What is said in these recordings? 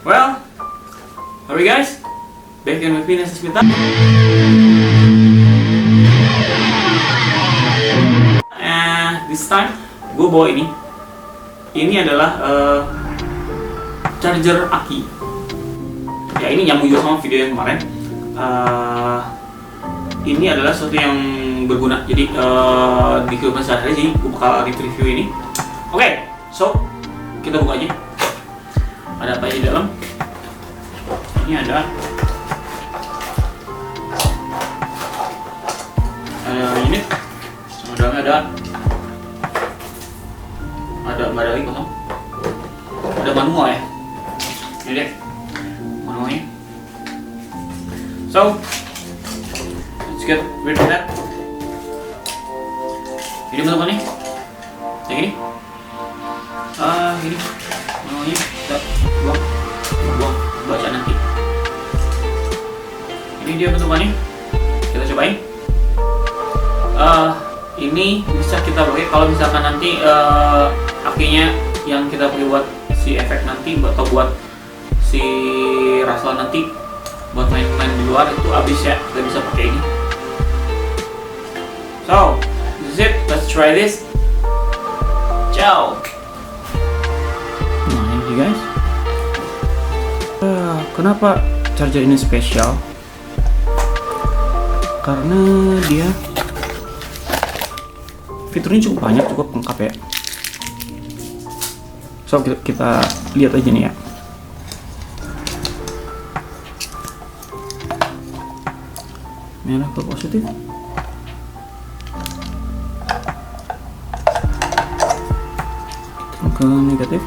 Well, alright guys, back in with me Nesa Smita. This time gue bawa ini. Ini adalah charger aki. Ya ini nyambung juga sama video yang kemarin. Ini adalah sesuatu yang berguna. Jadi di kehidupan sehari-hari sih gue bakal review ini. Oke, so kita buka aja. Ada apa aja di dalam? Ini ada unit. Sama dalamnya ada nggak ada lagi kosong. Ada manual ya. Ini deh manualnya. So let's get rid of that. Ini bentuk nih. Yang ini. Ini manualnya. Kita buang baca nanti. Ini dia bentukannya. Kita cobain. Ini bisa kita pakai kalau misalkan nanti akinya yang kita pakai buat si efek nanti atau buat si Raslan nanti buat main-main di luar itu habis ya, kita bisa pakai ini. So this is it, let's try this. Ciao. Nah ini guys, kenapa charger ini spesial? Karena dia fiturnya cukup banyak, cukup lengkap ya. So kita lihat aja nih ya. Merah ke positif. Ke negatif.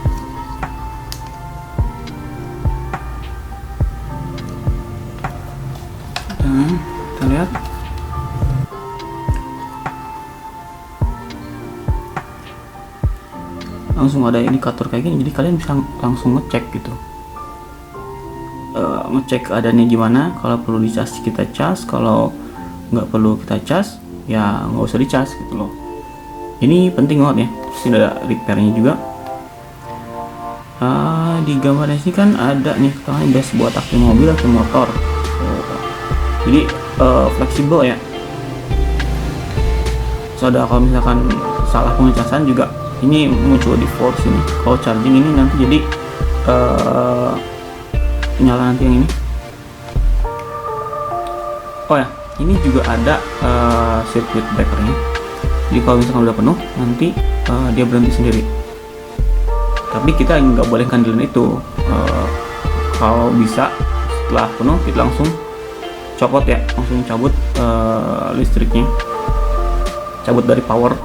Dan kita lihat. Langsung ada indikator kayak gini, jadi kalian bisa langsung ngecek gitu, ngecek keadaannya gimana. Kalau perlu dicas kita cas, kalau nggak perlu kita cas ya nggak usah dicas gitu loh. Ini penting banget ya. Terus ini ada repairnya juga. Di gambar sini kan ada nih katanya base buat aki mobil atau motor. Jadi fleksibel ya. So ada kalau misalkan salah pengecasan juga ini muncul di force ini. Kalau charging ini nanti jadi nyala nanti yang ini. Oh ya, ini juga ada circuit breakernya. Jadi kalau misalkan udah penuh nanti dia berhenti sendiri. Tapi kita nggak boleh kandelin itu. Kalau bisa setelah penuh kita langsung copot ya, langsung cabut listriknya, cabut dari power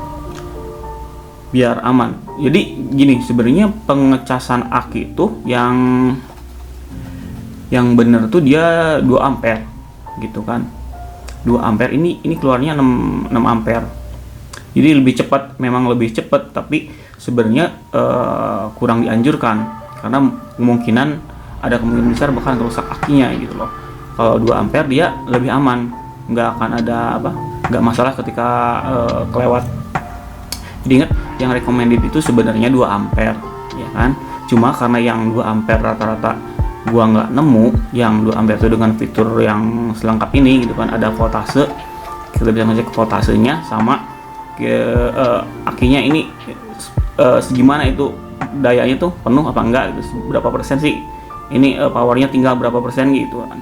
biar aman. Jadi gini, sebenarnya pengecasan aki itu yang bener tuh dia 2 ampere gitu kan. 2 ampere ini keluarnya 6 ampere. Jadi lebih cepat, memang lebih cepat, tapi sebenarnya kurang dianjurkan karena ada kemungkinan besar bakal rusak akinya gitu loh. Kalau 2 ampere dia lebih aman, nggak akan ada nggak masalah ketika kelewat. Jadi ingat, yang recommended itu sebenarnya 2 ampere ya kan. Cuma karena yang 2 ampere rata-rata gua nggak nemu yang 2 ampere itu dengan fitur yang selengkap ini gitu kan. Ada voltase, kita bisa ngecek voltasenya sama akinya ini segimana itu dayanya tuh penuh apa enggak gitu, berapa persen sih ini powernya, tinggal berapa persen gitu kan,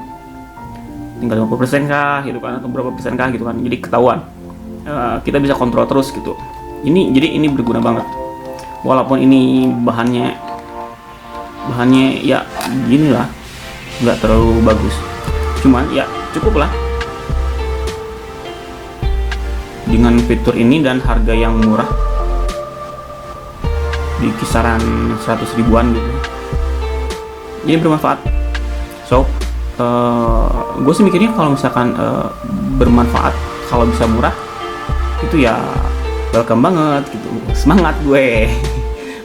tinggal 50% kah gitu kan, atau berapa persen kah gitu kan. Jadi ketahuan, kita bisa kontrol terus gitu. Jadi ini berguna banget. Walaupun ini bahannya ya gini lah, nggak terlalu bagus, cuman ya cukup lah dengan fitur ini dan harga yang murah di kisaran 100 ribuan gitu. Jadi bermanfaat. So gue sih mikirnya kalau misalkan bermanfaat, kalau bisa murah itu ya welcome banget gitu, semangat gue.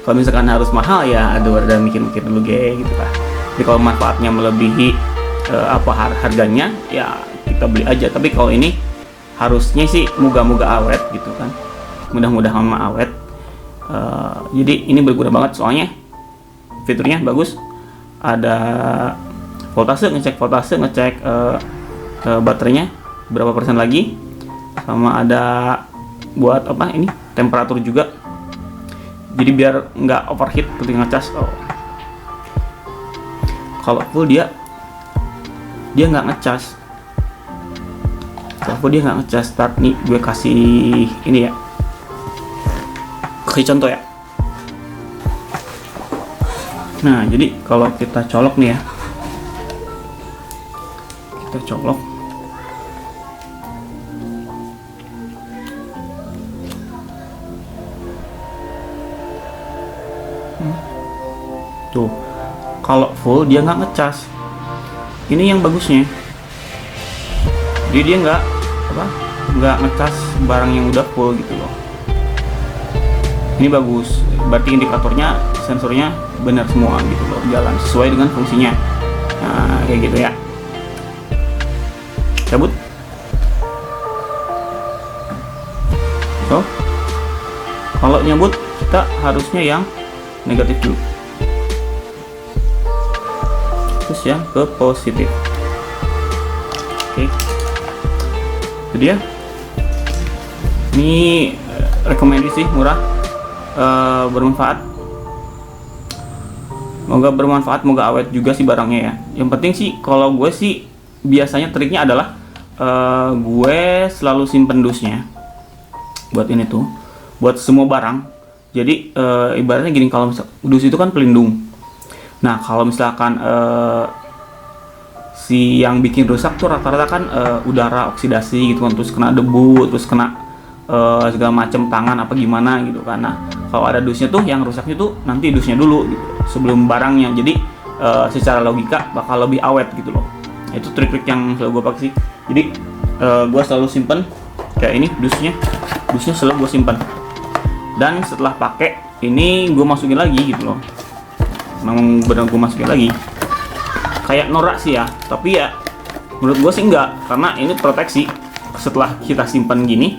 Kalau misalkan harus mahal ya aduh, ada mikir-mikir dulu gitu lah. Tapi kalau manfaatnya melebihi harganya ya kita beli aja. Tapi kalau ini harusnya sih moga-moga awet gitu kan, mudah-mudahan awet. Jadi ini berguna banget soalnya fiturnya bagus, ada voltase, ngecek baterainya berapa persen lagi, sama ada buat apa ini, temperatur juga, jadi biar nggak overheat ketika ngecas. Kalau full dia nggak ngecas. Kalau full dia nggak ngecas. Start nih, gue kasih ini ya, kasih contoh ya. Nah, jadi kalau kita colok nih ya, kita colok, tuh, kalau full dia nggak ngecas. Ini yang bagusnya, jadi dia nggak ngecas barang yang udah full gitu loh. Ini bagus, berarti indikatornya, sensornya benar semua gitu loh, jalan sesuai dengan fungsinya. Nah, kayak gitu ya. Cabut. So, kalau nyabut kita harusnya yang negatif dulu, terus yang ke positif. Oke, itu dia. Ini rekomendasi murah, bermanfaat. Semoga bermanfaat, semoga awet juga sih barangnya ya. Yang penting sih kalau gue sih biasanya triknya adalah gue selalu simpen dusnya buat ini tuh, buat semua barang. Jadi ibaratnya gini, kalau misal dus itu kan pelindung. Nah, kalau misalkan si yang bikin rusak tuh rata-rata kan udara oksidasi gitu kan, terus kena debu, terus kena segala macam tangan apa gimana gitu kan. Nah, kalau ada dusnya tuh, yang rusaknya tuh nanti dusnya dulu gitu, sebelum barangnya. Jadi secara logika bakal lebih awet gitu loh. Itu trik-trik yang selalu gue pakai sih. Jadi gue selalu simpen kayak ini, dusnya selalu gue simpen. Dan setelah pakai ini gue masukin lagi gitu loh. Memang benar gue masukin lagi. Kayak norak sih ya, tapi ya menurut gue sih enggak, karena ini proteksi. Setelah kita simpan gini,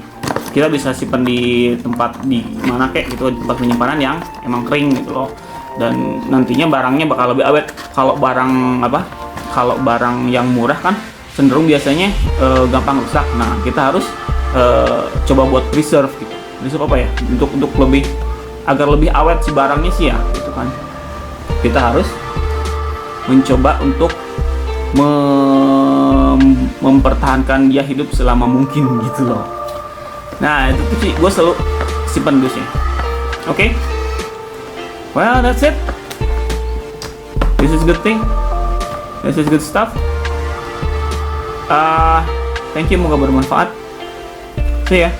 kita bisa simpan di tempat di mana kayak gitu, tempat penyimpanan yang emang kering gitu loh. Dan nantinya barangnya bakal lebih awet. Kalau barang yang murah kan cenderung biasanya gampang rusak. Nah, kita harus coba buat preserve gitu. Preserve apa ya? Untuk lebih, agar lebih awet si barangnya sih ya, gitu kan. Kita harus mencoba untuk mempertahankan dia hidup selama mungkin gitu loh. Nah, itu tuh sih gue selalu simpan dusnya. Oke. Well, that's it. This is good thing. This is good stuff. Thank you, semoga bermanfaat. See ya.